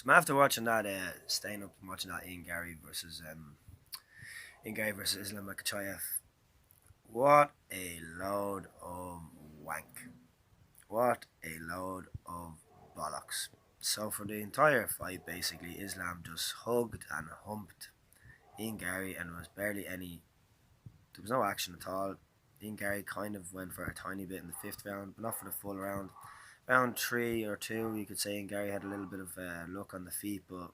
So I'm after watching that, staying up and watching that Ian Garry versus Islam Makhachev. What a load of wank! What a load of bollocks! So for the entire fight, basically, Islam just hugged and humped Ian Garry, and there was barely any. There was no action at all. Ian Garry kind of went for a tiny bit in the fifth round, but not for the full round. Round three or two, you could say Ian Garry had a little bit of luck on the feet, but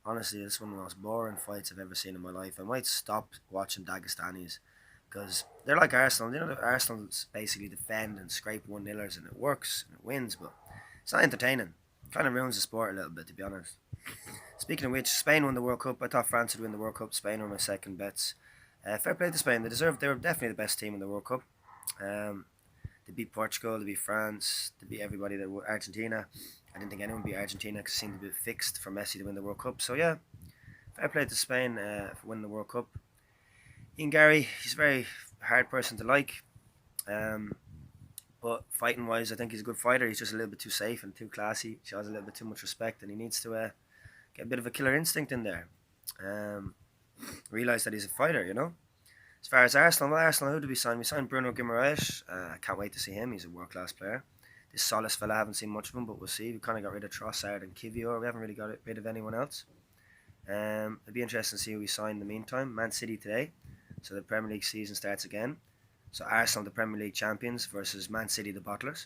honestly, this is one of the most boring fights I've ever seen in my life. I might stop watching Dagestanis because they're like Arsenal. You know, Arsenal's basically defend and scrape 1-0ers and it works and it wins, but it's not entertaining. Kind of ruins the sport a little bit, to be honest. Speaking of which, Spain won the World Cup. I thought France would win the World Cup. Spain were my second bets. Fair play to Spain. They were definitely the best team in the World Cup. Um, they beat Portugal, they beat France, they beat everybody. Argentina. I didn't think anyone beat Argentina because it seemed to be fixed for Messi to win the World Cup. So yeah, fair play to Spain for winning the World Cup. Ian Garry, he's a very hard person to like. Um, but fighting wise, I think he's a good fighter. He's just a little bit too safe and too classy. He shows a little bit too much respect, and he needs to get a bit of a killer instinct in there. Um, Realise that he's a fighter, you know. As far as Arsenal, who did we sign? We signed Bruno Guimaraes. I can't wait to see him. He's a world class player. This Solis fella, I haven't seen much of him, but we'll see. We kind of got rid of Trossard and Kivior. We haven't really got rid of anyone else. It'd be interesting to see who we sign in the meantime. Man City today, so the Premier League season starts again. So Arsenal, the Premier League champions, versus Man City, the bottlers.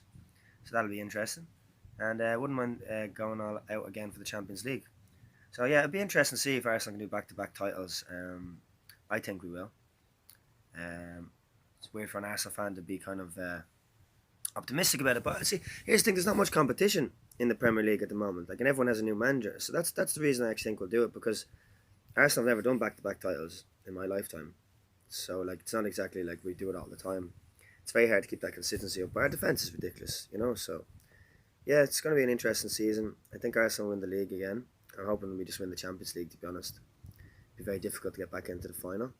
So that'll be interesting. And I wouldn't mind going all out again for the Champions League. So yeah, it'd be interesting to see if Arsenal can do back-to-back titles. I think we will. It's weird for an Arsenal fan to be kind of optimistic about it, but see, here's the thing: there's not much competition in the Premier League at the moment. Like, and everyone has a new manager, so that's the reason I actually think we'll do it, because Arsenal have never done back-to-back titles in my lifetime. So like, it's not exactly like we do it all the time. It's very hard to keep that consistency up. But our defense is ridiculous, you know. So yeah, it's going to be an interesting season. I think Arsenal win the league again. I'm hoping we just win the Champions League, to be honest. It'd be very difficult to get back into the final.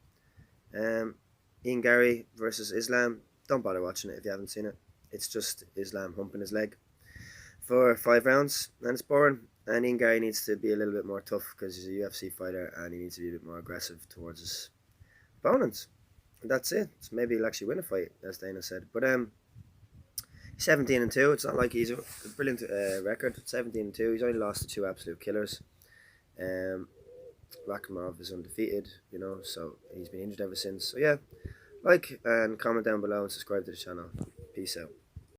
Ian Garry versus Islam. Don't bother watching it if you haven't seen it. It's just Islam humping his leg for 5 rounds, and it's boring. And Ian Garry needs to be a little bit more tough because he's a UFC fighter and he needs to be a bit more aggressive towards his opponents. And that's it. So maybe he'll actually win a fight, as Dana said. But 17-2. It's not like he's a brilliant record. 17-2. He's only lost to 2 absolute killers. Rakhimov is undefeated, you know, so he's been injured ever since. So yeah, like and comment down below and subscribe to the channel. Peace out.